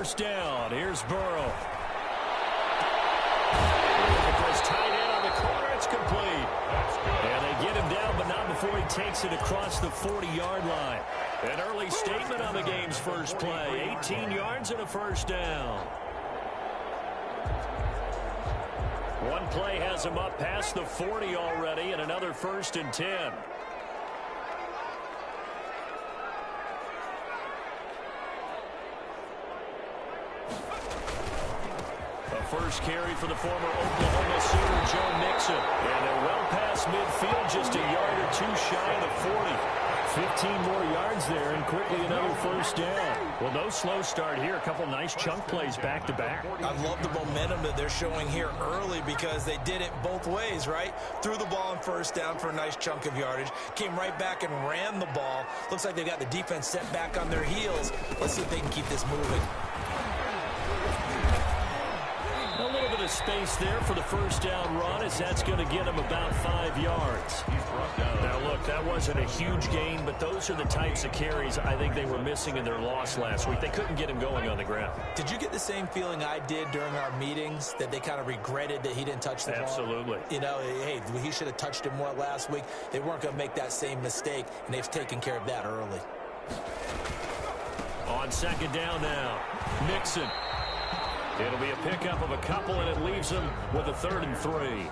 first down. Here's Burrow. It goes tight end on the corner. It's complete. And they get him down, but not before he takes it across the 40-yard line. An early statement on the game's first play. 18 yards and a first down. One play has him up past the 40 already, and another 1st and 10. First carry for the former Oklahoma Sooner, Joe Mixon. And they're well past midfield, just a yard or two shy of the 40. 15 more yards there, and quickly another first down. Well, no slow start here. A couple nice chunk plays back-to-back. I love the momentum that they're showing here early because they did it both ways, right? Threw the ball on first down for a nice chunk of yardage. Came right back and ran the ball. Looks like they've got the defense set back on their heels. Let's see if they can keep this moving. A little bit of space there for the first down run, as that's going to get him about 5 yards. Now, look, that wasn't a huge gain, but those are the types of carries I think they were missing in their loss last week. They couldn't get him going on the ground. Did you get the same feeling I did during our meetings, that they kind of regretted that he didn't touch the ball? Absolutely. You know, hey, he should have touched it more last week. They weren't going to make that same mistake, and they've taken care of that early. On second down now, Mixon. It'll be a pickup of a couple, and it leaves them with a 3rd and 3.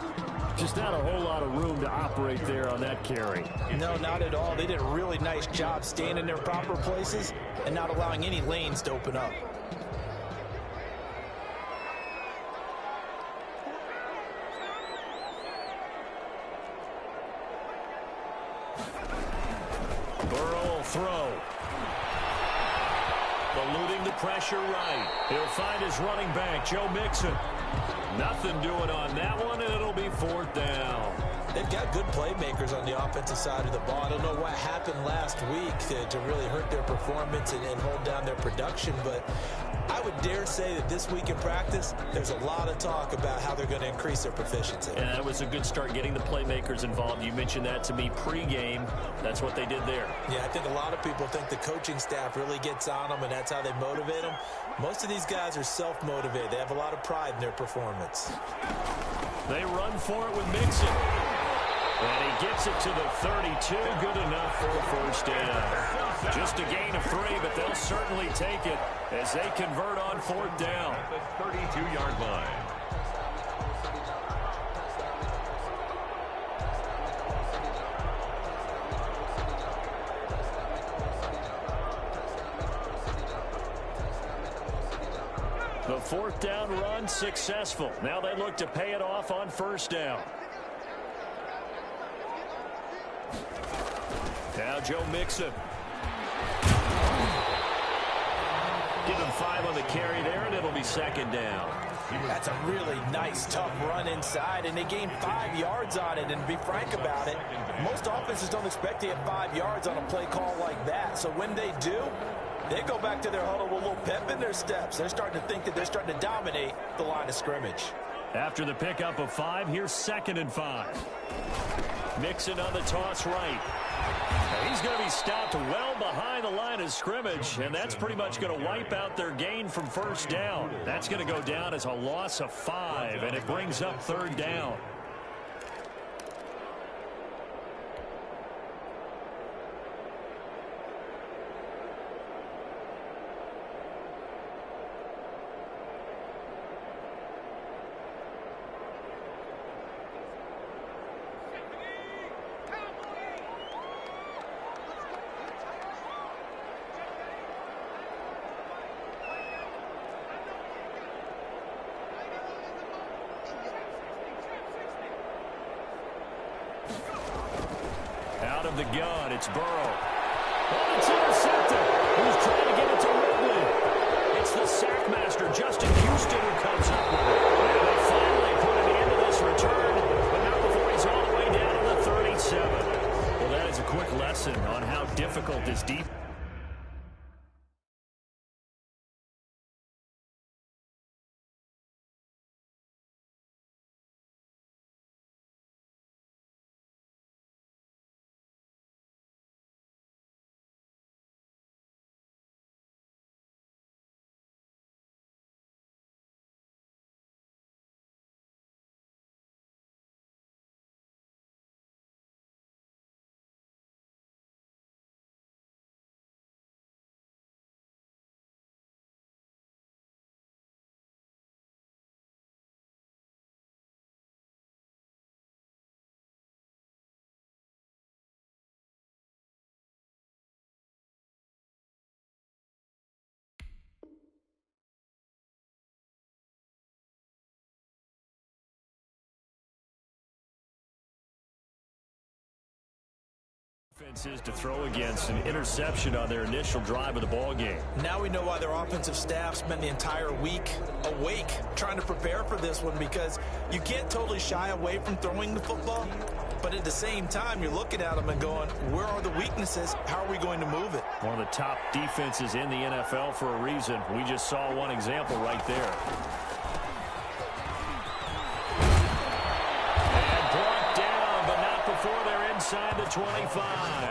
Just not a whole lot of room to operate there on that carry. No, not at all. They did a really nice job staying in their proper places and not allowing any lanes to open up. Burrow will throw. Eluding the pressure right. He'll find his running back, Joe Mixon. Nothing doing on that one, and it'll be 4th down. They've got good playmakers on the offensive side of the ball. I don't know what happened last week to really hurt their performance and hold down their production, but I would dare say that this week in practice, there's a lot of talk about how they're going to increase their proficiency. And that was a good start, getting the playmakers involved. You mentioned that to me pregame. That's what they did there. Yeah, I think a lot of people think the coaching staff really gets on them, and that's how they motivate them. Most of these guys are self-motivated. They have a lot of pride in their performance. They run for it with Mixon. And he gets it to the 32. Good enough for a first down. Just a gain of 3, but they'll certainly take it as they convert on 4th down. At the 32-yard line. The 4th down run successful. Now they look to pay it off on first down. Now Joe Mixon. Give him 5 on the carry there, and it'll be 2nd down. That's a really nice, tough run inside, and they gained 5 yards on it. And to be frank about it, most offenses don't expect to get 5 yards on a play call like that. So when they do, they go back to their huddle with a little pep in their steps. They're starting to think that they're starting to dominate the line of scrimmage. After the pickup of 5, here's 2nd and 5. Mixon on the toss right. He's going to be stopped well behind the line of scrimmage, and that's pretty much going to wipe out their gain from first down. That's going to go down as a loss of 5, and it brings up 3rd down. Out of the gun, it's Burrow. Oh, it's intercepted. Who's trying to get it to Ridley? It's the sackmaster, Justin Houston, who comes up with it. And they finally put an end to this return, but not before he's all the way down to the 37. Well, that is a quick lesson on how difficult this defense Is to throw against an interception on their initial drive of the ball game. Now we know why their offensive staff spent the entire week awake trying to prepare for this one, because you can't totally shy away from throwing the football, but at the same time you're looking at them and going, where are the weaknesses? How are we going to move it? One of the top defenses in the NFL for a reason. We just saw one example right there. And brought down, but not before they're inside the 25.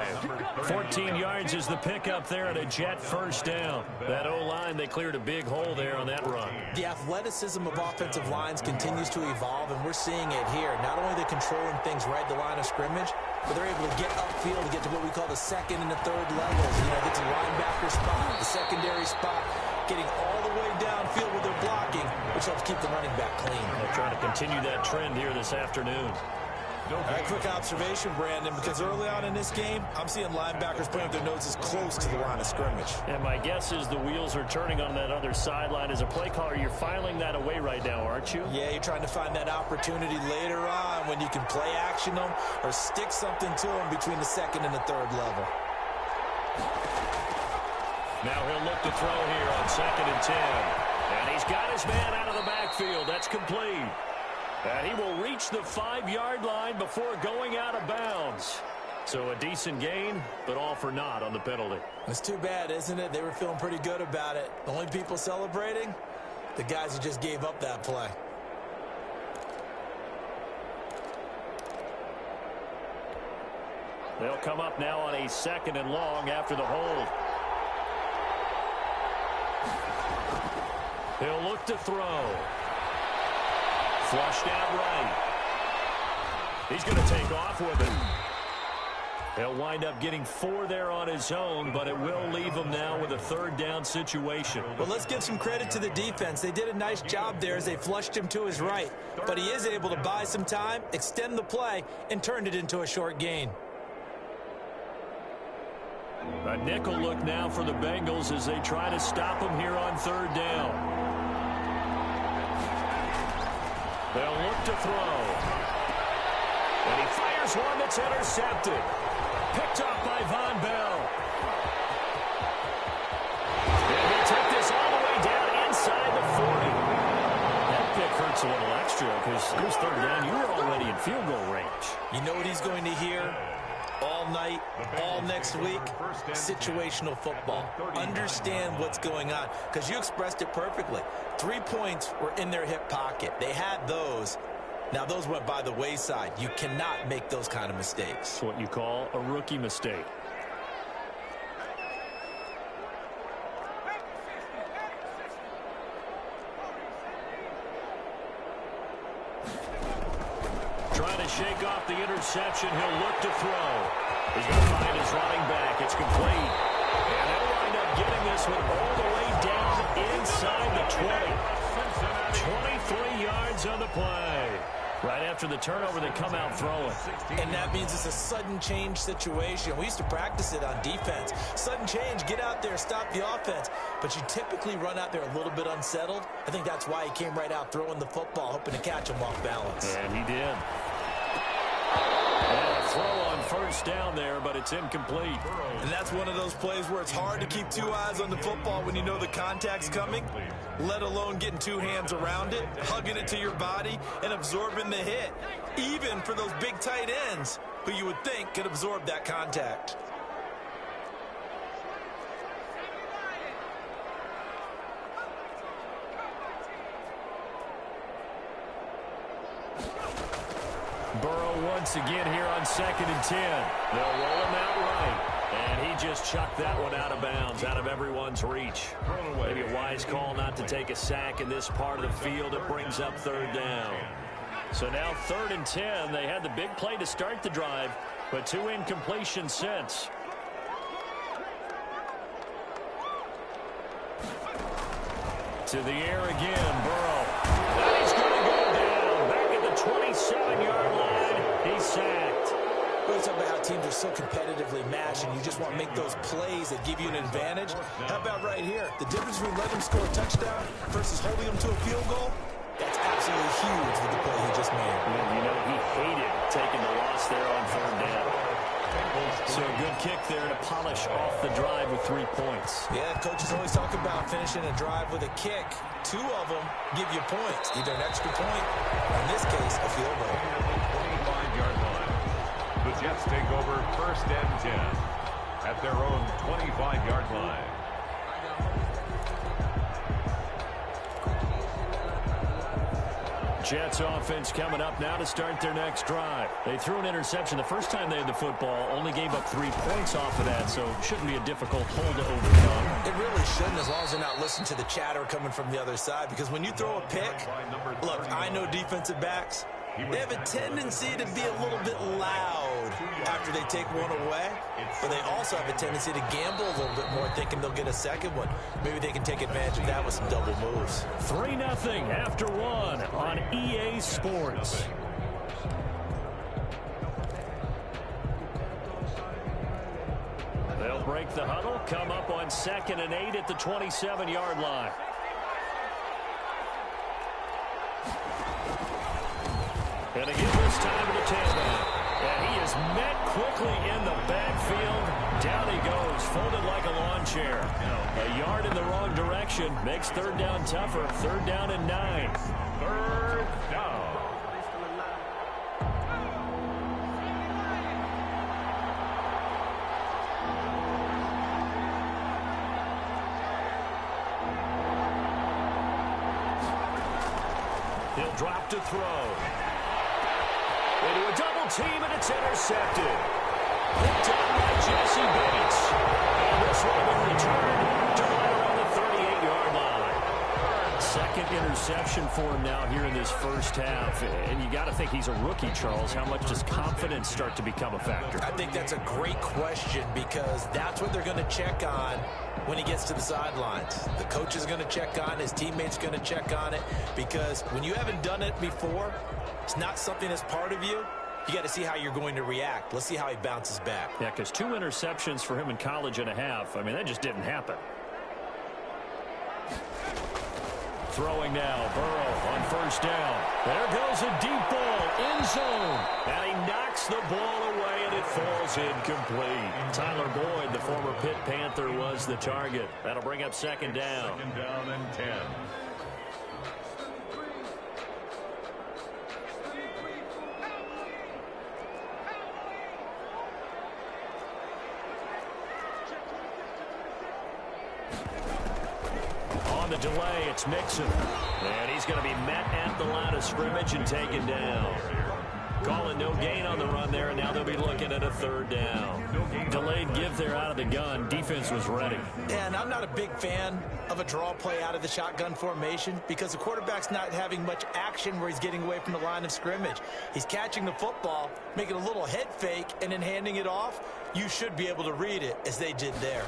14 yards is the pickup there and a Jet first down. That O-line, they cleared a big hole there on that run. The athleticism of offensive lines continues to evolve, and we're seeing it here. Not only are they controlling things right at the line of scrimmage, but they're able to get upfield to get to what we call the second and the third levels. You know, get to the linebacker spot, the secondary spot, getting all the way downfield with their blocking, which helps keep the running back clean. They're trying to continue that trend here this afternoon. All right, quick observation, Brandon, because early on in this game, I'm seeing linebackers putting their noses close to the line of scrimmage. And my guess is the wheels are turning on that other sideline. As a play caller, you're filing that away right now, aren't you? Yeah, you're trying to find that opportunity later on when you can play action them or stick something to them between the second and the third level. Now he'll look to throw here on 2nd and 10. And he's got his man out of the backfield. That's complete. And he will reach the 5-yard line before going out of bounds. So a decent gain, but all for naught on the penalty. It's too bad, isn't it? They were feeling pretty good about it. The only people celebrating, the guys who just gave up that play. They'll come up now on a 2nd and long after the hold. He'll look to throw. Flushed out right. He's going to take off with it. He'll wind up getting 4 there on his own, but it will leave him now with a 3rd down situation. Well, let's give some credit to the defense. They did a nice job there as they flushed him to his right. But he is able to buy some time, extend the play, and turn it into a short gain. A nickel look now for the Bengals as they try to stop him here on 3rd down. They'll look to throw. And he fires one that's intercepted. Picked off by Von Bell. And he'll take this all the way down inside the 40. That pick hurts a little extra because it was 3rd down. You were already in field goal range. You know what he's going to hear all night, all next week? Situational football. Understand what's going on, because you expressed it perfectly. 3 points were in their hip pocket. They had those. Now those went by the wayside. You cannot make those kind of mistakes. It's what you call a rookie mistake. Trying to shake off the interception. He'll look to throw. He's going to find his running back. It's complete. And they'll wind up getting this one all the way down inside the 20. 23 yards on the play. Right after the turnover, they come out throwing. And that means it's a sudden change situation. We used to practice it on defense. Sudden change, get out there, stop the offense. But you typically run out there a little bit unsettled. I think that's why he came right out throwing the football, hoping to catch him off balance. And he did. And a throw on 1st down there, but it's incomplete. And that's one of those plays where it's hard to keep 2 eyes on the football when you know the contact's coming, let alone getting 2 hands around it, hugging it to your body, and absorbing the hit. Even for those big tight ends who you would think could absorb that contact. Burrow once again here on 2nd and 10. They'll roll him out right. And he just chucked that one out of bounds, out of everyone's reach. Maybe a wise call not to take a sack in this part of the field. It brings up 3rd down. So now 3rd and 10. They had the big play to start the drive, but 2 incompletions since. To the air again, Burrow. And he's going to go down. Back at the 27-yard line. He's sacked. We talk about how teams are so competitively matched, and you just want to make those plays that give you an advantage. How about right here? The difference between letting them score a touchdown versus holding them to a field goal, that's absolutely huge with the play he just made. And, you know, he hated taking the loss there on 3rd down. So a good kick there to polish off the drive with 3 points. Yeah, coaches always talk about finishing a drive with a kick. 2 of them give you points, either an extra point, or in this case, a field goal. 25-yard line. The Jets take over 1st and 10 at their own 25-yard line. Jets offense coming up now to start their next drive. They threw an interception the first time they had the football, only gave up 3 points off of that, so it shouldn't be a difficult hole to overcome. It really shouldn't, as long as they're not listening to the chatter coming from the other side, because when you throw a pick, look, I know defensive backs, they have a tendency to be a little bit loud after they take one away, but they also have a tendency to gamble a little bit more, thinking they'll get a second one. Maybe they can take advantage of that with some double moves. 3-0 after 1 on EA Sports. They'll break the huddle, come up on 2nd and 8 at the 27-yard line. And again this time to the tailback. And he is met quickly in the backfield. Down he goes, folded like a lawn chair. A yard in the wrong direction makes 3rd down tougher. 3rd down and 9. 3rd down. He'll drop to throw. Into a double team, and it's intercepted. Picked up by Jesse Bates. And this one will be returned to right around the 38-yard line. 2nd interception for him now here in this first half. And you got to think he's a rookie, Charles. How much does confidence start to become a factor? I think that's a great question, because that's what they're going to check on when he gets to the sidelines. The coach is going to check on it. His teammates going to check on it, because when you haven't done it before, it's not something that's part of you. You got to see how you're going to react. Let's see how he bounces back. Yeah, because 2 interceptions for him in college and a half. I mean, that just didn't happen. Throwing now, Burrow on 1st down. There goes a deep ball, end zone. And he knocks the ball away, and it falls incomplete. Tyler Boyd, the former Pitt Panther, was the target. That'll bring up 2nd down. 2nd down and 10. The delay, it's Mixon. And he's going to be met at the line of scrimmage and taken down. Calling no gain on the run there, and now they'll be looking at a 3rd down. Delayed give there out of the gun. Defense was ready. Yeah, and I'm not a big fan of a draw play out of the shotgun formation, because the quarterback's not having much action where he's getting away from the line of scrimmage. He's catching the football, making a little head fake, and then handing it off. You should be able to read it, as they did there.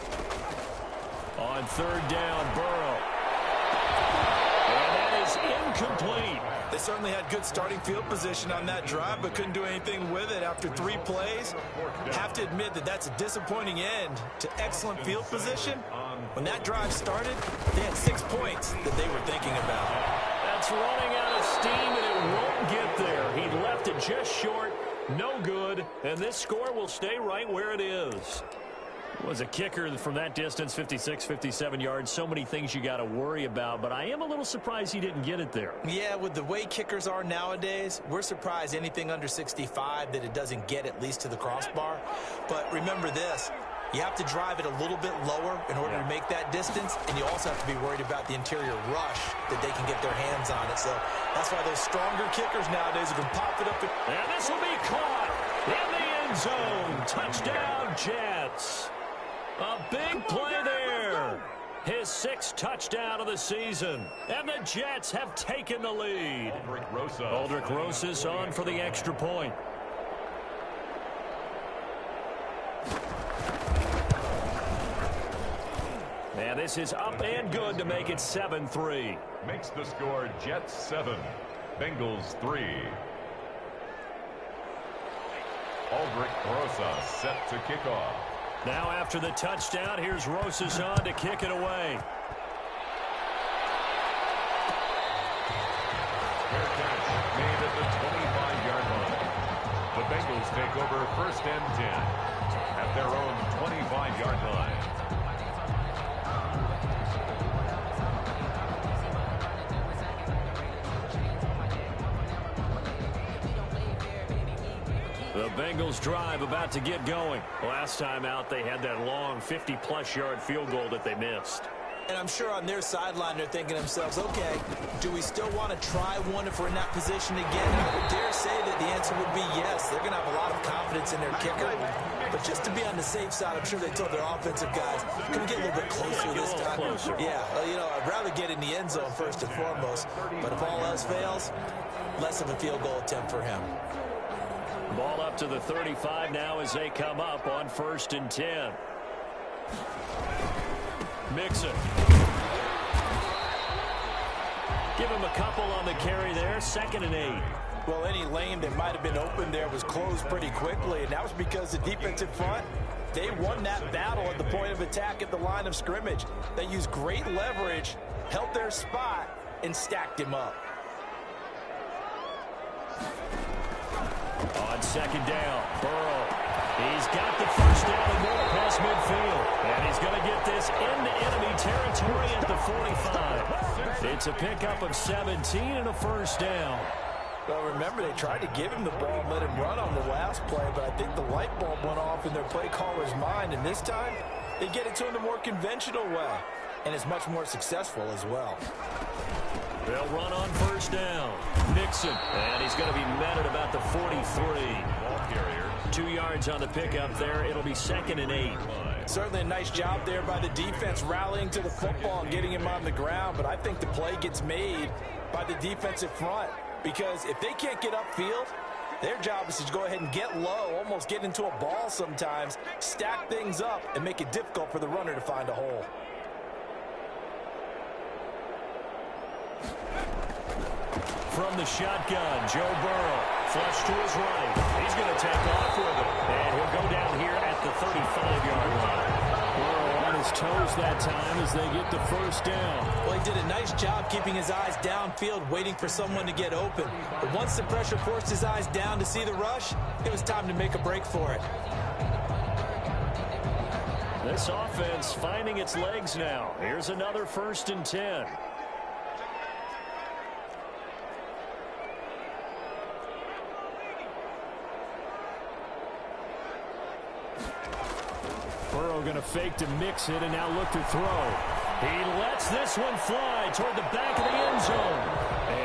On 3rd down, Burrow. Incomplete. They certainly had good starting field position on that drive, but couldn't do anything with it after 3 plays. Have to admit that that's a disappointing end to excellent field position. When that drive started, they had 6 points that they were thinking about. That's running out of steam, and it won't get there. He left it just short, no good, and this score will stay right where it is. Was a kicker from that distance, 56, 57 yards. So many things you got to worry about, but I am a little surprised he didn't get it there. Yeah, with the way kickers are nowadays, we're surprised anything under 65 that it doesn't get at least to the crossbar. But remember this, you have to drive it a little bit lower in order to make that distance, and you also have to be worried about the interior rush that they can get their hands on it. So that's why those stronger kickers nowadays are going to pop it up. And this will be caught in the end zone. Touchdown, Jets. A big play there. His 6th touchdown of the season. And the Jets have taken the lead. Aldrich Rosas on for the extra point. And this is up and good to make it 7-3. Makes the score Jets 7, Bengals 3. Aldrich Rosas set to kick off. Now after the touchdown, here's Rosas on to kick it away. Fair catch made at the 25-yard line. The Bengals take over 1st and 10. at their own 25-yard line. The Bengals drive about to get going. Last time out, they had that long 50-plus yard field goal that they missed. And I'm sure on their sideline, they're thinking to themselves, okay, do we still want to try one if we're in that position again? And I would dare say that the answer would be yes. They're going to have a lot of confidence in their kicker. But just to be on the safe side, I'm sure they told their offensive guys, can we get a little bit closer this time? Yeah, well, you know, I'd rather get in the end zone first and foremost. But if all else fails, less of a field goal attempt for him. Ball up to the 35 now as they come up on 1st and 10. Mixon. Give him a couple on the carry there. 2nd and 8. Well, any lane that might have been open there was closed pretty quickly, and that was because the defensive front, they won that battle at the point of attack at the line of scrimmage. They used great leverage, held their spot, and stacked him up. On 2nd down, Burrow. He's got the 1st down and more past midfield. And he's going to get this into enemy territory at the 45. It's a pickup of 17 and a 1st down. Well, remember, they tried to give him the ball and let him run on the last play, but I think the light bulb went off in their play caller's mind, and this time they get it to him the more conventional way, and it's much more successful as well. They'll run on 1st down. Mixon, and he's going to be met at about the 43. Ball carrier. 2 yards on the pickup there. It'll be 2nd and 8. Certainly a nice job there by the defense rallying to the football and getting him on the ground, but I think the play gets made by the defensive front because if they can't get upfield, their job is to go ahead and get low, almost get into a ball sometimes, stack things up, and make it difficult for the runner to find a hole. From the shotgun, Joe Burrow, flush to his right. He's going to take off with it, and he'll go down here at the 35-yard line. Burrow on his toes that time as they get the 1st down. Well, he did a nice job keeping his eyes downfield, waiting for someone to get open. But once the pressure forced his eyes down to see the rush, it was time to make a break for it. This offense finding its legs now. Here's another 1st and 10. Burrow going to fake to mix it and now look to throw. He lets this one fly toward the back of the end zone.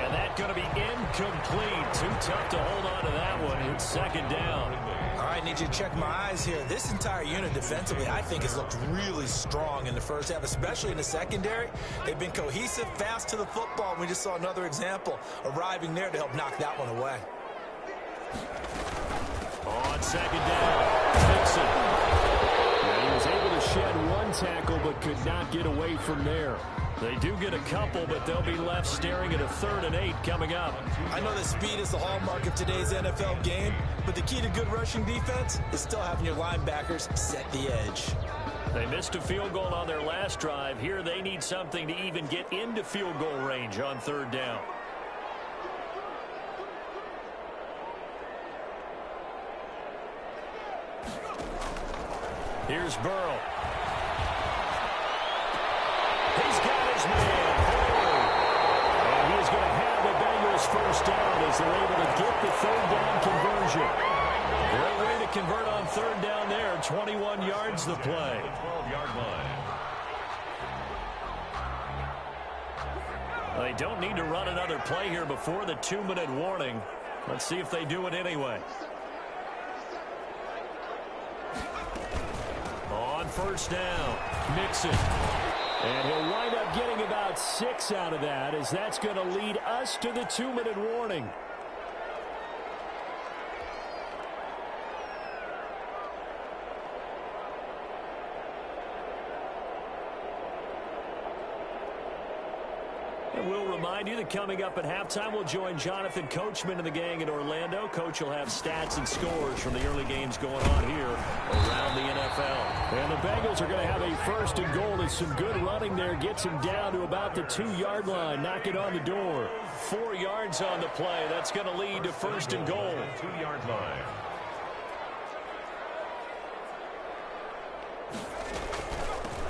And that's going to be incomplete. Too tough to hold on to that one. It's 2nd down. All right, need you to check my eyes here. This entire unit defensively, I think, has looked really strong in the first half, especially in the secondary. They've been cohesive, fast to the football. We just saw another example arriving there to help knock that one away. On 2nd down, Mixon. He was able to shed one tackle but could not get away from there. They do get a couple, but they'll be left staring at a 3rd and 8 coming up. I know that speed is the hallmark of today's NFL game, but the key to good rushing defense is still having your linebackers set the edge. They missed a field goal on their last drive. Here they need something to even get into field goal range on 3rd down. Here's Burrow. He's got his man. And he's going to have the Bengals 1st down as they're able to get the 3rd down conversion. Great way to convert on 3rd down there. 21 yards the play. 12-yard line. They don't need to run another play here before the 2-minute warning. Let's see if they do it anyway. On 1st down, Mixon. And he'll wind up getting about 6 out of that as that's going to lead us to the 2-minute warning. And we'll remind you that coming up at halftime, we'll join Jonathan Coachman and the gang in Orlando. Coach will have stats and scores from the early games going on here around the NFL. And the Bengals are going to have a 1st and goal. There's some good running there. Gets him down to about the 2-yard line. Knock it on the door. 4 yards on the play. That's going to lead to 1st and goal. 2-yard line.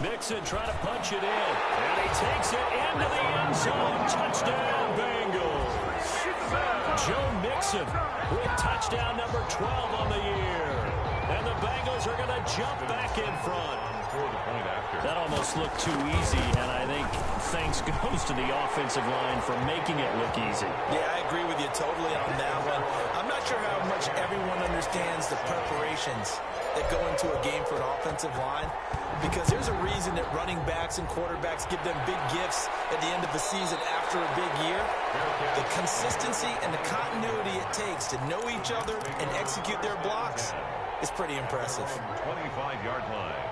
Mixon trying to punch it in. And he takes it into the end zone. Touchdown, Bengals. Joe Mixon with touchdown number 12 on the year. And the Bengals are going to jump back in front. That almost looked too easy, and I think thanks goes to the offensive line for making it look easy. Yeah, I agree with you totally on that one. I'm not sure how much everyone understands the preparations that go into a game for an offensive line, because there's a reason that running backs and quarterbacks give them big gifts at the end of the season after a big year. The consistency and the continuity it takes to know each other and execute their blocks is pretty impressive. 25-yard line.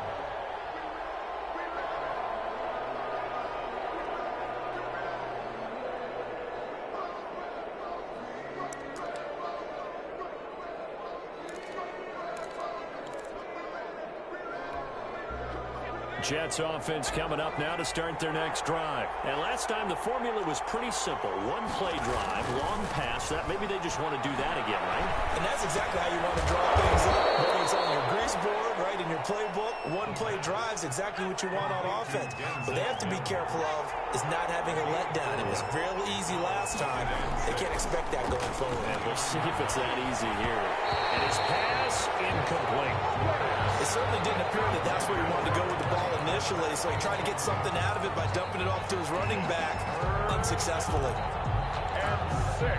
Jets offense coming up now to start their next drive. And last time the formula was pretty simple. One play drive, long pass. That maybe they just want to do that again, right? And that's exactly how you want to draw things up. Whether it's on your grease board, right, in your playbook, one play drive is exactly what you want on offense. What they have to be careful of is not having a letdown. It was real easy last time. They can't expect that going forward. And we'll see if it's that easy here. And his pass incomplete. It certainly didn't appear that that's where he wanted to go with the ball initially, so he tried to get something out of it by dumping it off to his running back unsuccessfully. And 6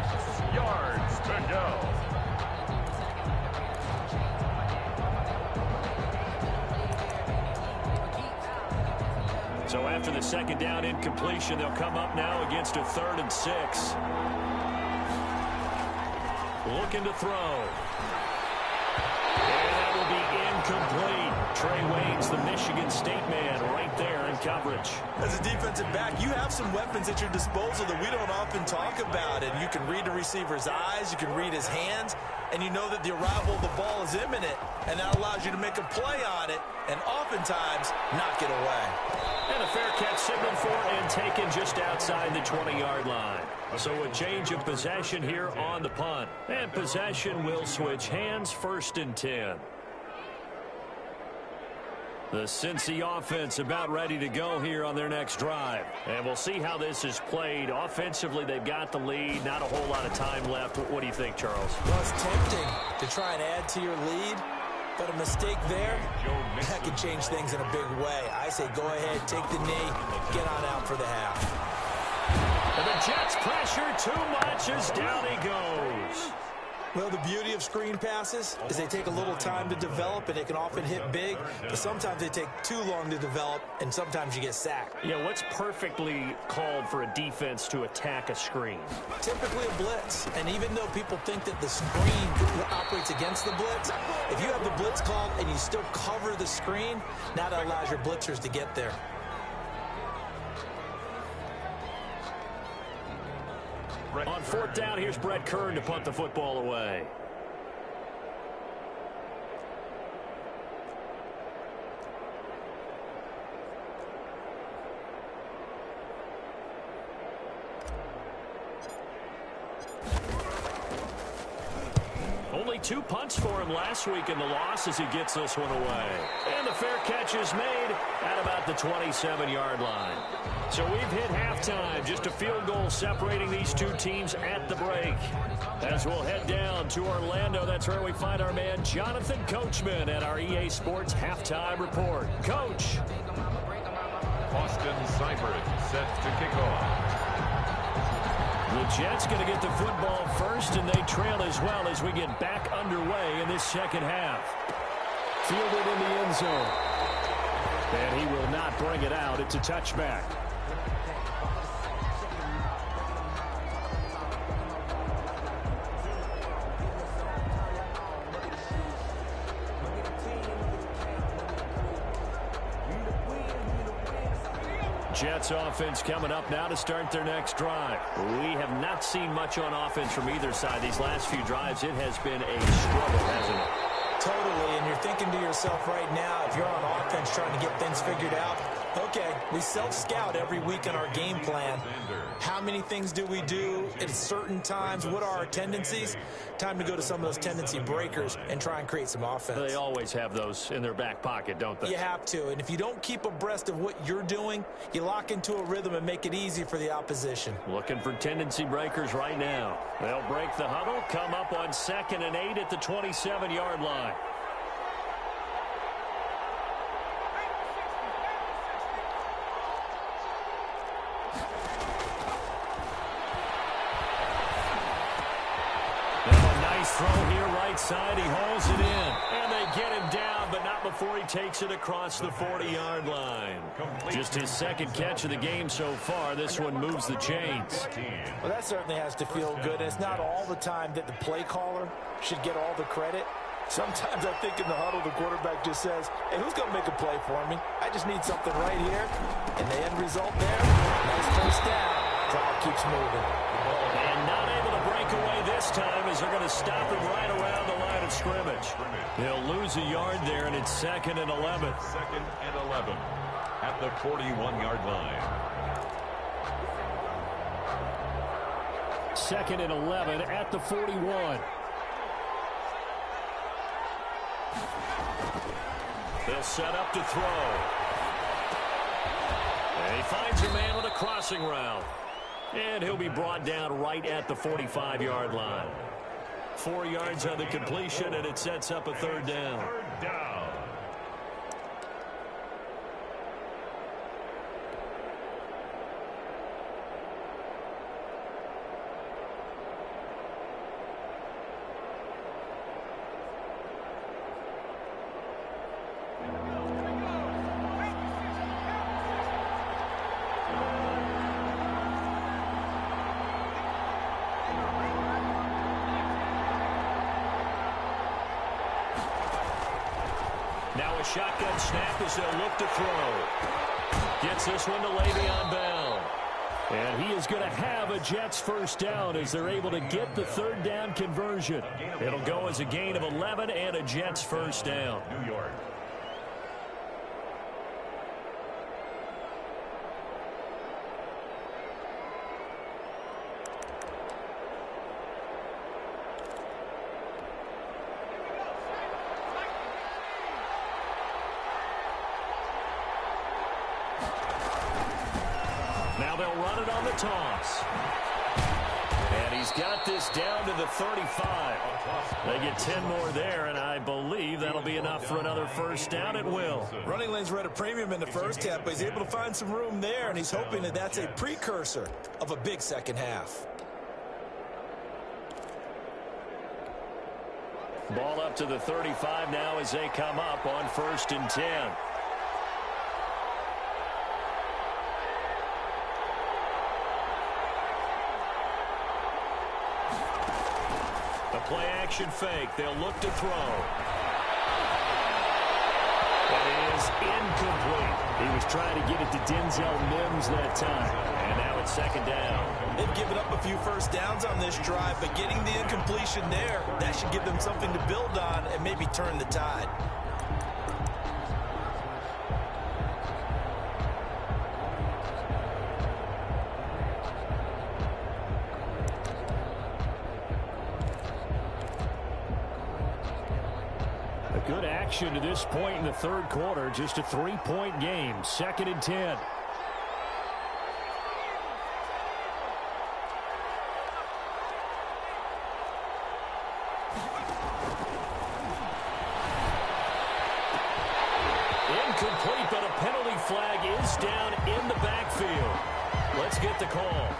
yards to go. So after the second down incompletion, they'll come up now against a 3rd and 6. Looking to throw. And that will be incomplete. Trey Waynes, the Michigan State man, right there in coverage. As a defensive back, you have some weapons at your disposal that we don't often talk about. And you can read the receiver's eyes, you can read his hands, and you know that the arrival of the ball is imminent. And that allows you to make a play on it and oftentimes knock it away. And a fair catch signaled for and taken just outside the 20-yard line. So a change of possession here on the punt. And possession will switch hands, 1st and 10. The Cincy offense about ready to go here on their next drive. And we'll see how this is played. Offensively, they've got the lead. Not a whole lot of time left. What do you think, Charles? Well, it's tempting to try and add to your lead. But a mistake there, that could change things in a big way. I say go ahead, take the knee, get on out for the half. And the Jets pressure too much as down he goes. Well, the beauty of screen passes is they take a little time to develop, and they can often hit big, but sometimes they take too long to develop, and sometimes you get sacked. Yeah, what's perfectly called for a defense to attack a screen? Typically a blitz, and even though people think that the screen operates against the blitz, if you have the blitz called and you still cover the screen, now that allows your blitzers to get there. On 4th down, here's Brett Kern to punt the football away. Only 2 punts for him last week in the loss as he gets this one away. And the fair catch is made at about the 27-yard line. So we've hit halftime. Just a field goal separating these two teams at the break. As we'll head down to Orlando, that's where we find our man Jonathan Coachman at our EA Sports Halftime Report. Coach. Austin Seibert set to kick off. The Jets going to get the football first, and they trail as well as we get back underway in this second half. Fielded in the end zone. And he will not bring it out. It's a touchback. Jets offense coming up now to start their next drive. We have not seen much on offense from either side. These last few drives, it has been a struggle, hasn't it? Totally, and you're thinking to yourself right now, if you're on offense trying to get things figured out, Okay, we self-scout every week in our game plan. How many things do we do at certain times? What are our tendencies? Time to go to some of those tendency breakers and try and create some offense. They always have those in their back pocket, don't they? You have to, and if you don't keep abreast of what you're doing, you lock into a rhythm and make it easy for the opposition. Looking for tendency breakers right now. They'll break the huddle, come up on 2nd and 8 at the 27-yard line. Throw here right side. He hauls it in. And they get him down, but not before he takes it across the 40-yard line. Just his 2nd catch of the game so far. This one moves the chains. Well, that certainly has to feel good. And it's not all the time that the play caller should get all the credit. Sometimes I think in the huddle, the quarterback just says, hey, who's going to make a play for me? I just need something right here. And the end result there, nice first down. Clock keeps moving. And not able to break away this time as they're going to stop him right around the line of scrimmage. They'll lose a yard there, and it's 2nd and 11. 2nd and 11 at the 41-yard line. 2nd and 11 at the 41. They'll set up to throw. And he finds a man with a crossing route. And he'll be brought down right at the 45-yard line. 4 yards on the completion, and it sets up a 3rd down. Third down. Now a shotgun snap as they'll look to throw. Gets this one to Le'Veon Bell. And he is going to have a Jets first down as they're able to get the 3rd down conversion. It'll go as a gain of 11 and a Jets first down. New York. Now they'll run it on the toss. And he's got this down to the 35. They get 10 more there, and I believe that'll be enough for another first down at will. Running lanes were at a premium in the first half, but he's able to find some room there, and he's hoping that that's a precursor of a big second half. Ball up to the 35 now as they come up on 1st and 10. Play action fake. They'll look to throw. That is incomplete. He was trying to get it to Denzel Mims that time. And now it's 2nd down. They've given up a few first downs on this drive, but getting the incompletion there, that should give them something to build on and maybe turn the tide. Good action to this point in the 3rd quarter. Just a 3-point game. 2nd and 10. Incomplete, but a penalty flag is down in the backfield. Let's get the call.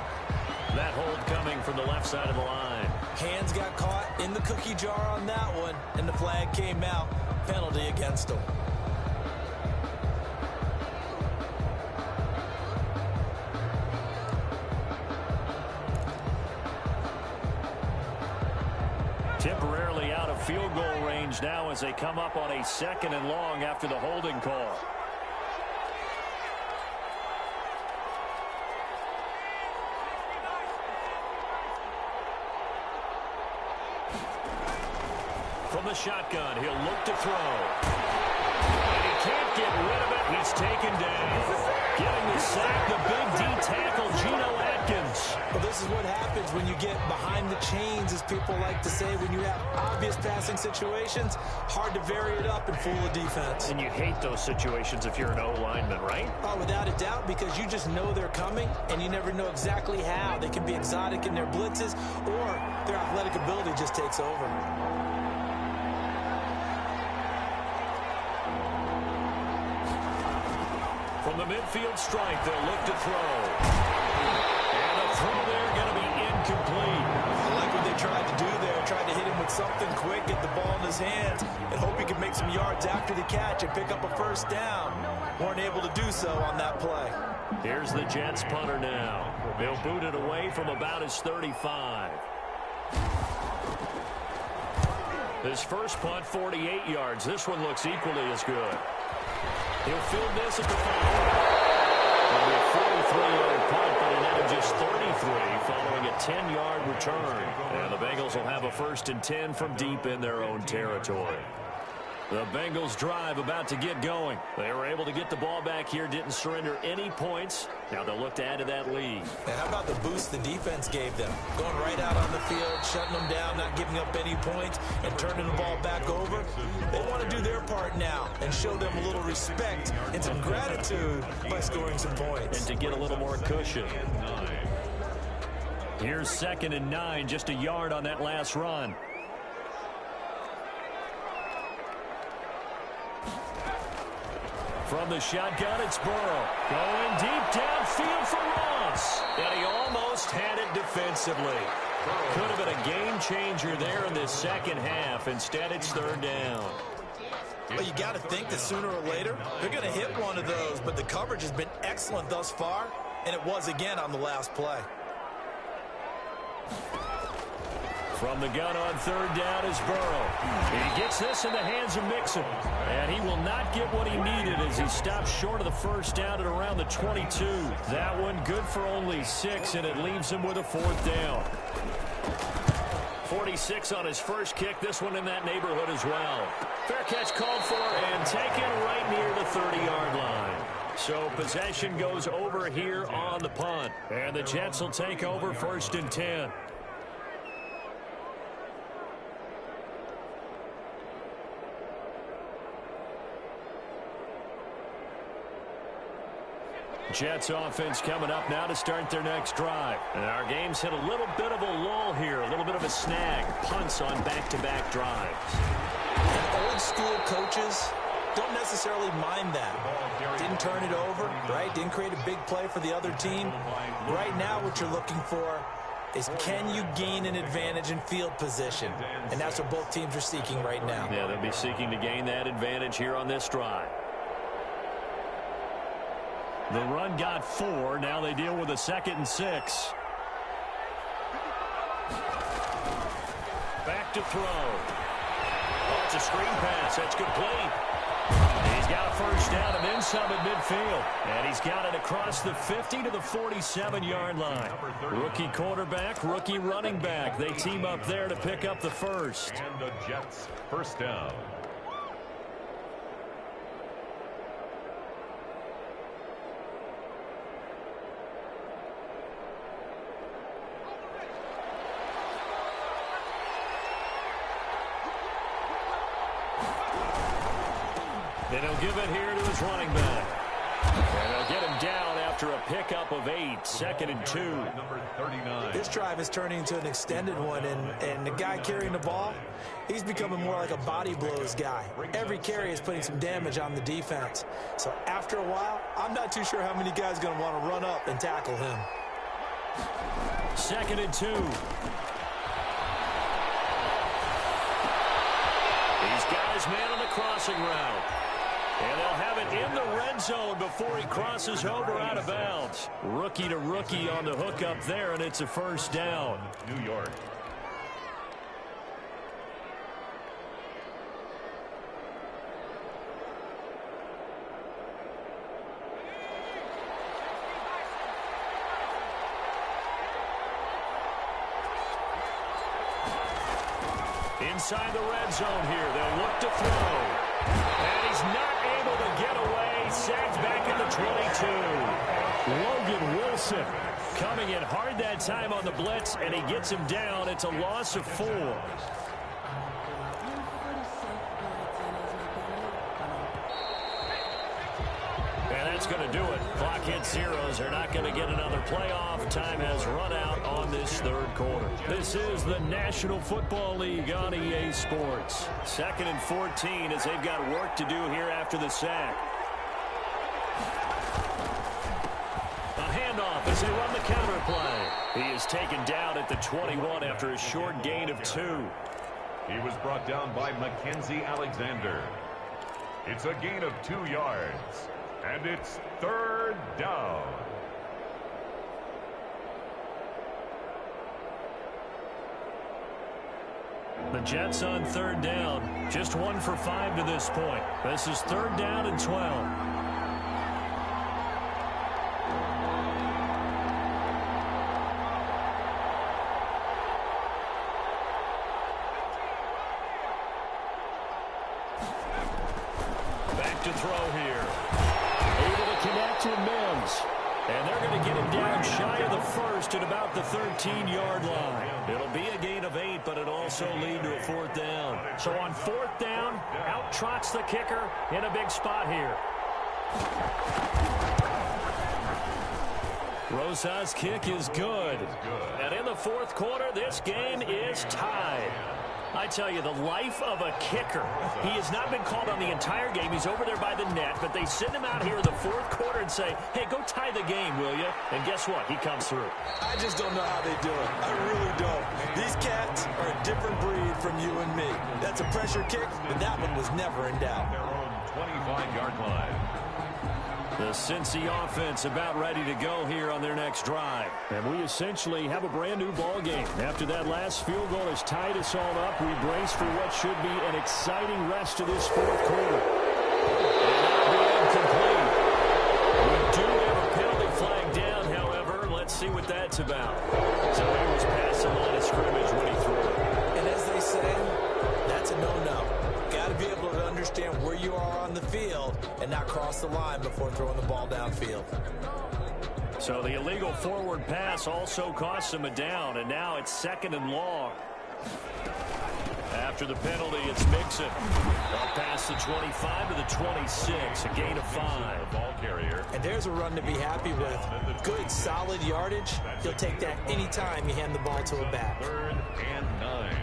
That hold coming from the left side of the line. Hands got caught in the cookie jar on that one, and the flag came out. Penalty against him. Temporarily out of field goal range now as they come up on a 2nd and long after the holding call. From the shotgun, he'll look to throw. And he can't get rid of it. He's taken down. Getting the sack, the big D tackle, Geno Atkins. Well, this is what happens when you get behind the chains, as people like to say. When you have obvious passing situations, hard to vary it up and fool a defense. And you hate those situations if you're an O-lineman, right? Oh, without a doubt, because you just know they're coming, and you never know exactly how. They can be exotic in their blitzes, or their athletic ability just takes over. From the midfield stripe, they'll look to throw. And the throw there going to be incomplete. I like what they tried to do there. Tried to hit him with something quick, get the ball in his hands, and hope he could make some yards after the catch and pick up a first down. Weren't able to do so on that play. Here's the Jets punter now. They'll boot it away from about his 35. His first punt, 48 yards. This one looks equally as good. He'll field this at the 5. It'll be a 43-yard punt, but he netted just 33 following a 10-yard return. And the Bengals will have a 1st and 10 from deep in their own territory. The Bengals drive about to get going. They were able to get the ball back here, didn't surrender any points. Now they'll look to add to that lead. And how about the boost the defense gave them? Going right out on the field, shutting them down, not giving up any points, and turning the ball back over. They want to do their part now and show them a little respect and some gratitude by scoring some points. And to get a little more cushion. Here's 2nd and 9, just a yard on that last run. From the shotgun, it's Burrow. Going deep downfield for Ross. And he almost had it defensively. Could have been a game changer there in this second half. Instead, it's 3rd down. Well, you got to think that sooner or later, they're going to hit one of those. But the coverage has been excellent thus far, and it was again on the last play. From the gun on 3rd down is Burrow. He gets this in the hands of Mixon. And he will not get what he needed as he stops short of the first down at around the 22. That one good for only 6, and it leaves him with a 4th down. 46 on his first kick. This one in that neighborhood as well. Fair catch called for and taken right near the 30-yard line. So possession goes over here on the punt. And the Jets will take over 1st and 10. Jets offense coming up now to start their next drive. And our game's hit a little bit of a lull here, a little bit of a snag. Punts on back-to-back drives. And old school coaches don't necessarily mind that. Didn't turn it over, right? Didn't create a big play for the other team. Right now what you're looking for is, can you gain an advantage in field position? And that's what both teams are seeking right now. Yeah, they'll be seeking to gain that advantage here on this drive. The run got 4. Now they deal with a 2nd and 6. Back to throw. Oh, it's a screen pass. That's complete. He's got a first down and then some at midfield. And he's got it across the 50 to the 47-yard line. Rookie quarterback, rookie running back. They team up there to pick up the first. And the Jets, 1st down. And he'll give it here to his running back. And they'll get him down after a pickup of 8. 2nd and 2. Number 39. This drive is turning into an extended one, and the guy carrying the ball, he's becoming more like a body blows guy. Every carry is putting some damage on the defense. So after a while, I'm not too sure how many guys are going to want to run up and tackle him. 2nd and 2. He's got his man on the crossing route. And they'll have it in the red zone before he crosses over out of bounds. Rookie to rookie on the hook up there, and it's a first down. New York. Inside the red zone here, they'll look to throw. And he's not able to get away. Sacked back at the 22. Logan Wilson coming in hard that time on the blitz, and he gets him down. It's a loss of 4. And that's going to do it. Clock hits zeros. They're not going to get another playoff. Time has run out on this third quarter. This is the National Football League on EA Sports. 2nd and 14 as they've got work to do here after the sack. A handoff as they run the counter play. He is taken down at the 21 after a short gain of 2. He was brought down by Mackenzie Alexander. It's a gain of 2 yards. And it's 3rd down. The Jets on 3rd down. Just 1 for 5 to this point. This is 3rd down and 12. To throw here. Able to connect to Mims. And they're going to get him down shy of the first at about the 13-yard line. It'll be a gain of 8, but it'll also lead to a 4th down. So on 4th down, out trots the kicker in a big spot here. Rosa's kick is good. And in the 4th quarter, this game is tied. I tell you, the life of a kicker. He has not been called on the entire game. He's over there by the net, but they send him out here in the 4th quarter and say, hey, go tie the game, will you? And guess what? He comes through. I just don't know how they do it. I really don't. These cats are a different breed from you and me. That's a pressure kick, but that one was never in doubt. Their own 25-yard line. The Cincy offense about ready to go here on their next drive. And we essentially have a brand new ball game. After that last field goal has tied us all up, we brace for what should be an exciting rest of this 4th quarter. Incomplete. We do have a penalty flag down, however. Let's see what that's about. So he was past the line of scrimmage when he threw it. And as they say, that's a no-no. Got to be able to understand where you are on the field and not cross the line before throwing the ball downfield. So the illegal forward pass also costs him a down, and now it's 2nd and long. After the penalty, it's Mixon. Up past the 25 to the 26, a gain of 5. Ball carrier. And there's a run to be happy with. Good, solid yardage. He'll take that anytime you hand the ball to a back. 3rd and 9.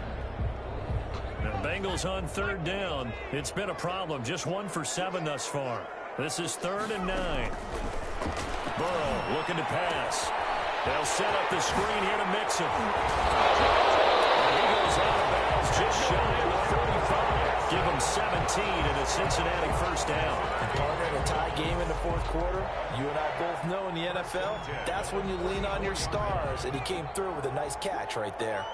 The Bengals on 3rd down. It's been a problem. Just 1 for 7 thus far. This is 3rd and 9. Burrow looking to pass. They'll set up the screen here to Mixon. And he goes out of bounds just shy of the 45. Give him 17 and a Cincinnati 1st down. And partner, in a tie game in the 4th quarter, you and I both know in the NFL, that's when you lean on your stars. And he came through with a nice catch right there.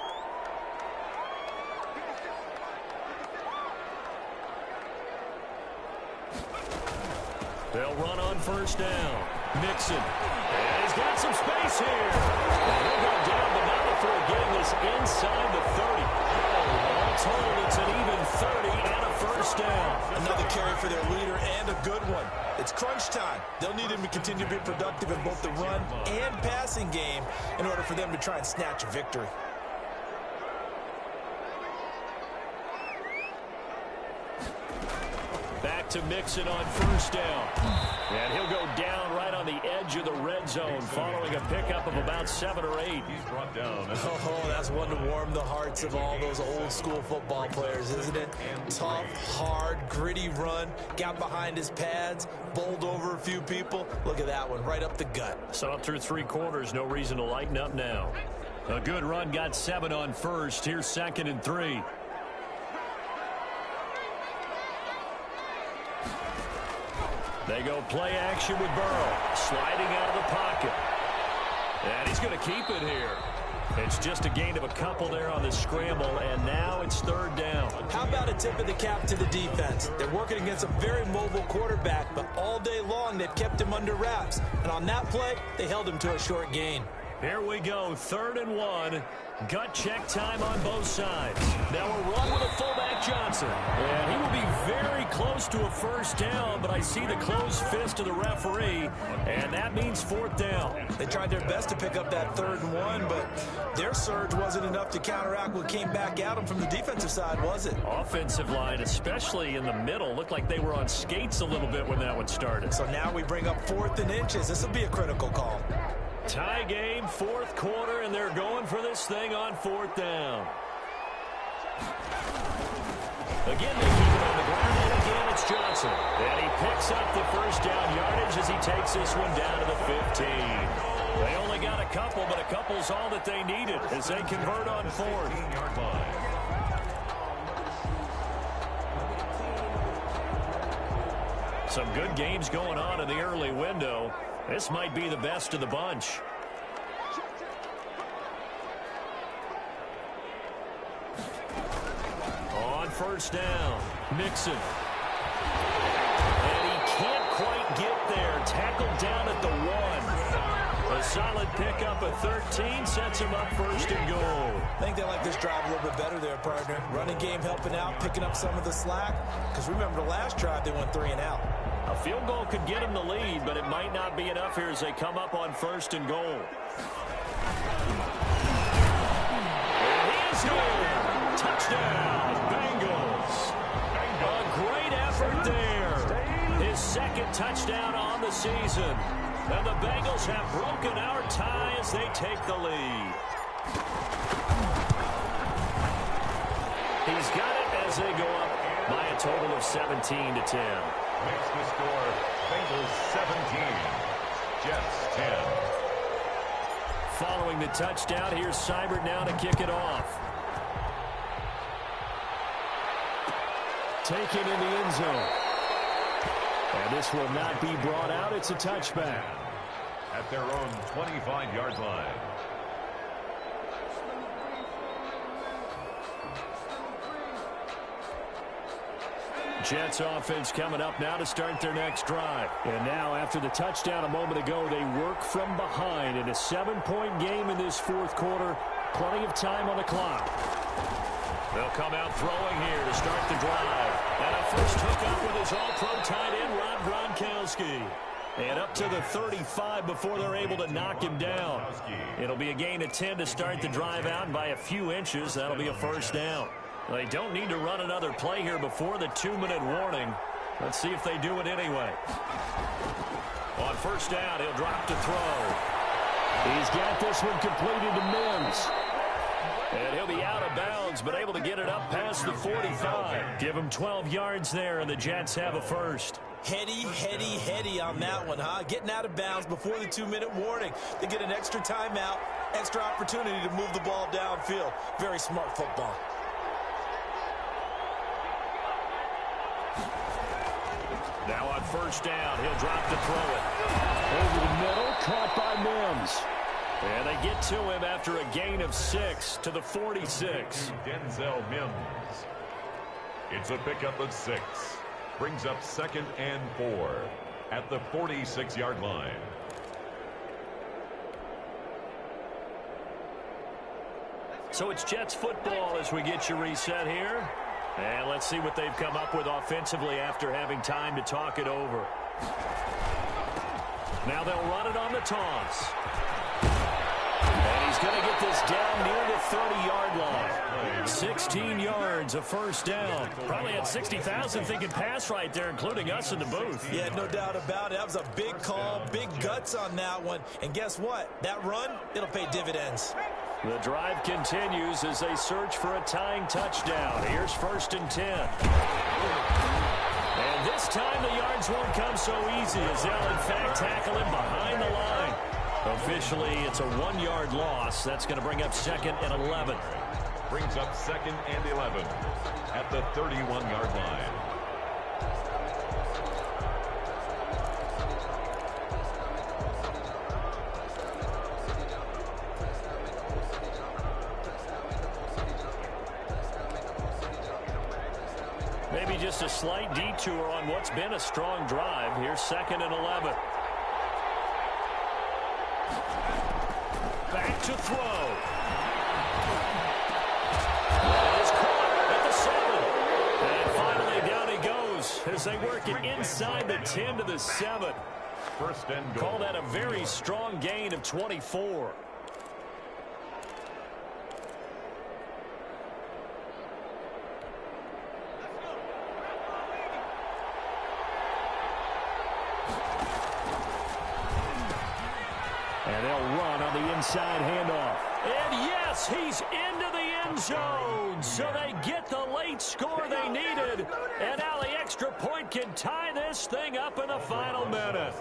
They'll run on 1st down. Mixon. And he's got some space here. And he'll go down, but not before getting this inside the 30. All told, it's an even 30 and a 1st down. Another carry for their leader and a good one. It's crunch time. They'll need him to continue to be productive in both the run and passing game in order for them to try and snatch a victory. Back to Mixon on 1st down. And he'll go down right on the edge of the red zone following a pickup of about 7 or 8. He's brought down. Oh, that's one to warm the hearts of all those old school football players, isn't it? Tough, hard, gritty run. Got behind his pads, bowled over a few people. Look at that one, right up the gut. So up through 3 quarters, no reason to lighten up now. A good run, got 7 on 1st. Here's 2nd and 3. They go play action with Burrow, sliding out of the pocket. And he's going to keep it here. It's just a gain of a couple there on the scramble, and now it's 3rd down. How about a tip of the cap to the defense? They're working against a very mobile quarterback, but all day long they've kept him under wraps. And on that play, they held him to a short gain. Here we go, 3rd and 1. Gut check time on both sides. Now a run with a fullback Johnson. And he will be very close to a first down, but I see the closed fist of the referee, and that means 4th down. They tried their best to pick up that 3rd and 1, but their surge wasn't enough to counteract what came back at them from the defensive side, was it? Offensive line, especially in the middle, looked like they were on skates a little bit when that one started. So now we bring up 4th and inches. This will be a critical call. Tie game, 4th quarter, and they're going for this thing on 4th down. Again, they keep it on the ground, and again, it's Johnson. And he picks up the first down yardage as he takes this one down to the 15. They only got a couple, but a couple's all that they needed as they convert on 4th. Some good games going on in the early window. This might be the best of the bunch. On 1st down, Mixon. And he can't quite get there. Tackled down at the 1. A solid pickup at 13 sets him up 1st and goal. I think they like this drive a little bit better there, partner. Running game helping out, picking up some of the slack. Because remember, the last drive they went 3 and out. A field goal could get him the lead, but it might not be enough here as they come up on 1st and goal. And he is good. Touchdown, Bengals. A great effort there. His 2nd touchdown on the season. And the Bengals have broken our tie as they take the lead. He's got it as they go up by a total of 17-10. Makes the score Bengals 17, Jets 10. Following the touchdown, here's Seibert now to kick it off. Taken in the end zone. And this will not be brought out. It's a touchback. At their own 25-yard line. Jets offense coming up now to start their next drive. And now, after the touchdown a moment ago, they work from behind in a 7-point game in this 4th quarter. Plenty of time on the clock. They'll come out throwing here to start the drive. And a first hookup with his all-pro tight end, Rob Gronkowski. And up to the 35 before they're able to knock him down. It'll be a gain of 10 to start the drive out, and by a few inches, that'll be a first down. They don't need to run another play here before the 2-minute warning. Let's see if they do it anyway. On 1st down, he'll drop to throw. He's got this one completed to Mims. And he'll be out of bounds, but able to get it up past the 45. Give him 12 yards there, and the Jets have a first. Heady on that one, huh? Getting out of bounds before the 2-minute warning. They get an extra timeout, extra opportunity to move the ball downfield. Very smart football. Now on 1st down, he'll drop to throw it. Over the middle, caught by Mims. And they get to him after a gain of 6 to the 46. Denzel Mims. It's a pickup of 6. Brings up 2nd and 4 at the 46-yard line. So it's Jets football as we get you reset here. And let's see what they've come up with offensively after having time to talk it over. Now they'll run it on the toss. And he's going to get this down near the 30-yard line. 16 yards, a first down. Probably had 60,000 thinking pass right there, including us in the booth. Yeah, no doubt about it. That was a big call, big guts on that one. And guess what? That run, it'll pay dividends. The drive continues as they search for a tying touchdown. Here's 1st and 10. And this time the yards won't come so easy as they'll in fact tackle him behind the line. Officially, it's a 1-yard loss. That's going to bring up 2nd and 11. Brings up 2nd and 11 at the 31-yard line. Maybe just a slight detour on what's been a strong drive. Here's 2nd and 11. to throw. That is caught at the 7. And finally, down he goes as they work it inside the 10 to the 7. First and goal. Call that a very strong gain of 24. And they'll run on the inside handoff. And yes, he's into the end zone. So they get the late score they needed. And now the extra point can tie this thing up in the final minute.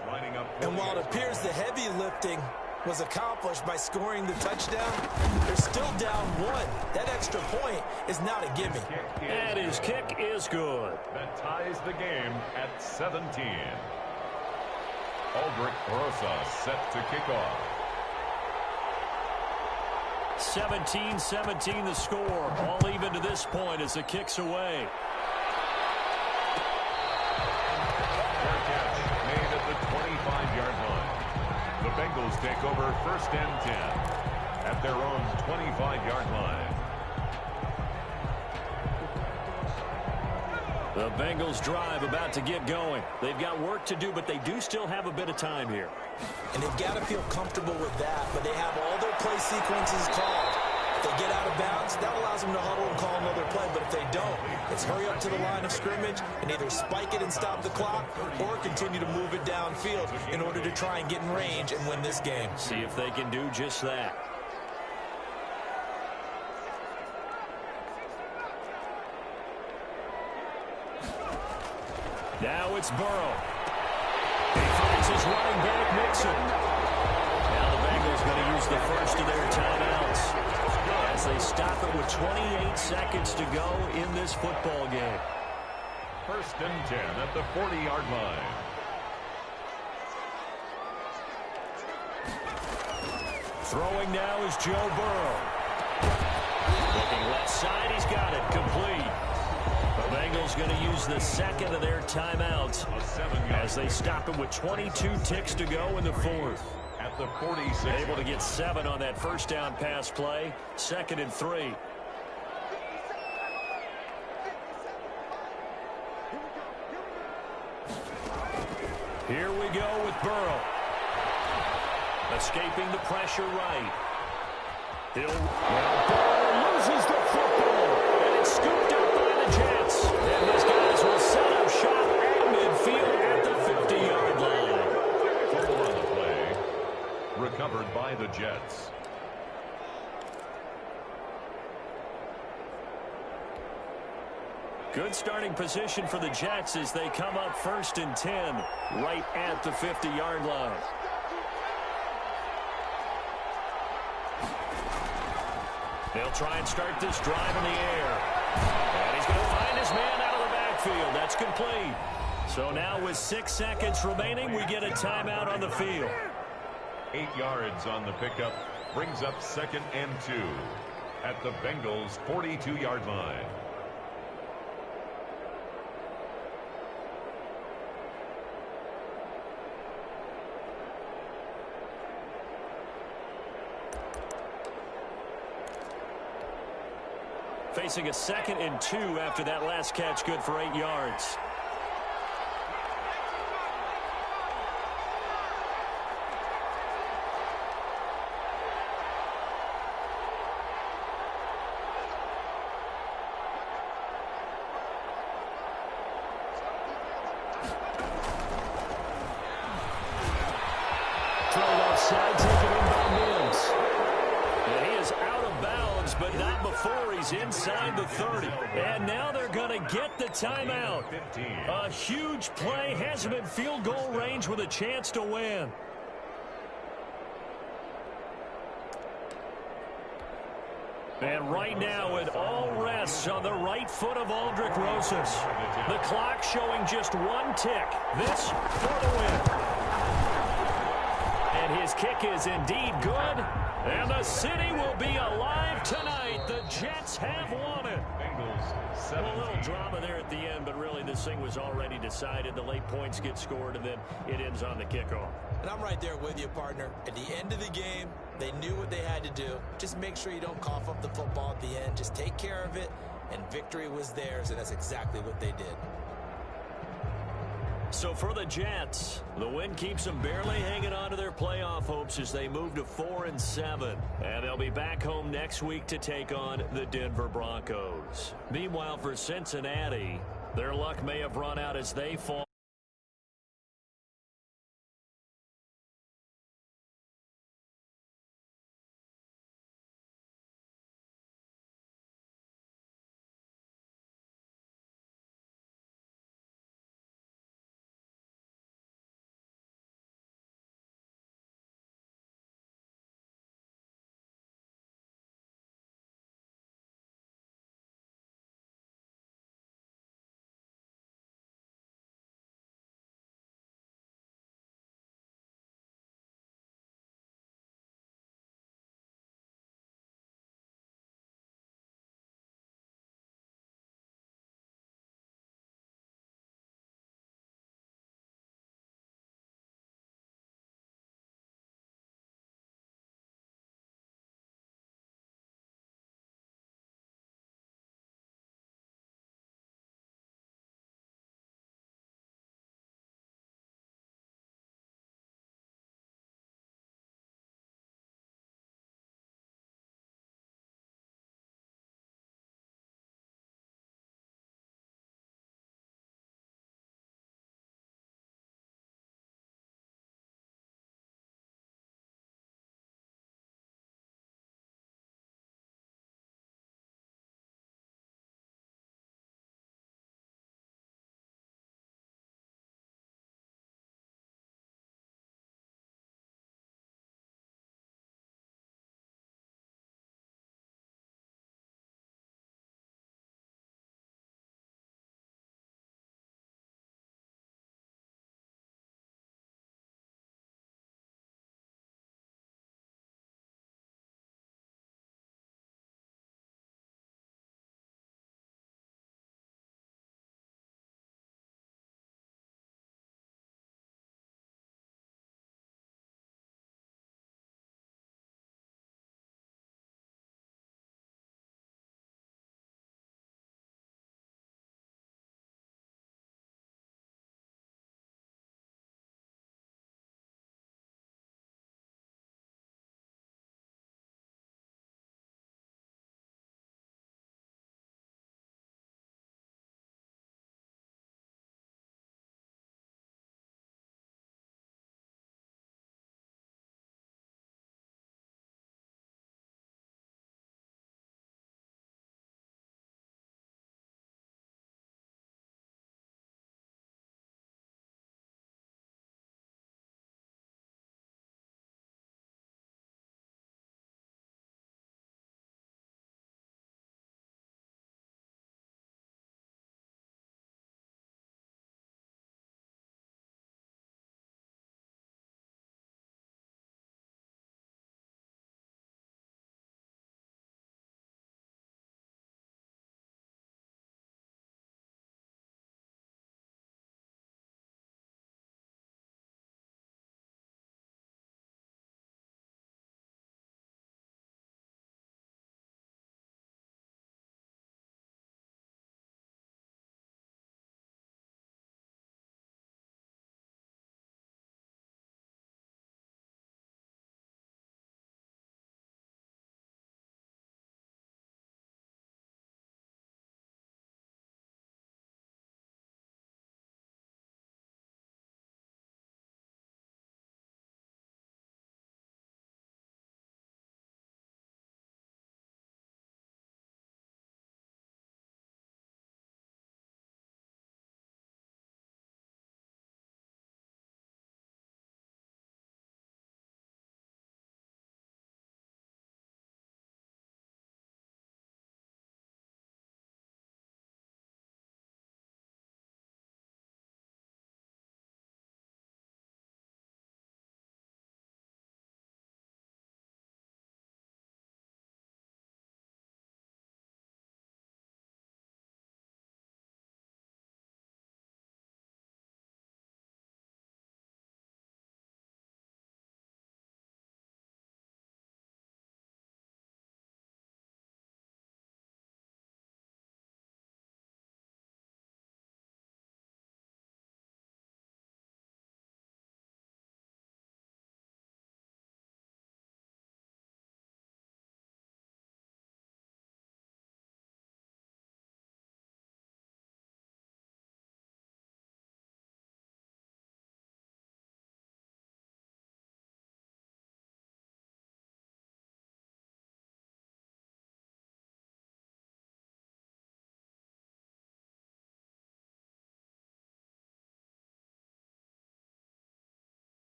And while it appears the heavy lifting was accomplished by scoring the touchdown, they're still down 1. That extra point is not a gimme. And his kick is good. That ties the game at 17. Aldrich Rosa set to kick off. 17-17 the score. All even to this point as the kick's away. Fair catch made at the 25-yard line. The Bengals take over first and 10 at their own 25-yard line. The Bengals drive about to get going. They've got work to do, but they do still have a bit of time here. And they've got to feel comfortable with that, but they have all their play sequences called. If they get out of bounds, that allows them to huddle and call another play, but if they don't, it's hurry up to the line of scrimmage and either spike it and stop the clock or continue to move it downfield in order to try and get in range and win this game. See if they can do just that. Now it's Burrow. He finds his running back, Mixon. Now the Bengals going to use the first of their timeouts as they stop it with 28 seconds to go in this football game. First and 10 at the 40-yard line. Throwing now is Joe Burrow. Looking left side, he's got it, complete. The Bengals going to use the second of their timeouts as they stop it with 22 ticks to go in the fourth. At the 46. Able to get 7 on that first down pass play. 2nd and 3. Here we go with Burrow. Escaping the pressure right. Burrow loses the football. And it's scooped up by the Jets. And these guys will set up shop at midfield at the 50-yard line. Fumble on the play. Recovered by the Jets. Good starting position for the Jets as they come up 1st and 10 right at the 50-yard line. They'll try and start this drive in the air. And he's going to find his man out of the backfield. That's complete. So now with 6 seconds remaining, we get a timeout on the field. 8 yards on the pickup. Brings up 2nd and 2 at the Bengals' 42-yard line. Facing a 2nd and 2 after that last catch, good for 8 yards. Throw offside, taken in by Mims. And he is out of bounds, but not before he's inside the 30. And now they're going to get the timeout. A huge play, has him in field goal range with a chance to win. And right now it all rests on the right foot of Aldrich Rosas. The clock showing just 1 tick. This for the win. And his kick is indeed good. And the city will be alive tonight. right, the Jets have won it. Bengals Well, a little 17. drama there at the end, but really this thing was already decided. The late points get scored, and then it ends on the kickoff. And I'm right there with you, partner. At the end of the game, they knew what they had to do. Just make sure you don't cough up the football at the end. Just take care of it, and victory was theirs, and that's exactly what they did. So for the Jets, the win keeps them barely hanging on to their playoff hopes as they move to 4-7. And they'll be back home next week to take on the Denver Broncos. Meanwhile, for Cincinnati, their luck may have run out as they fall.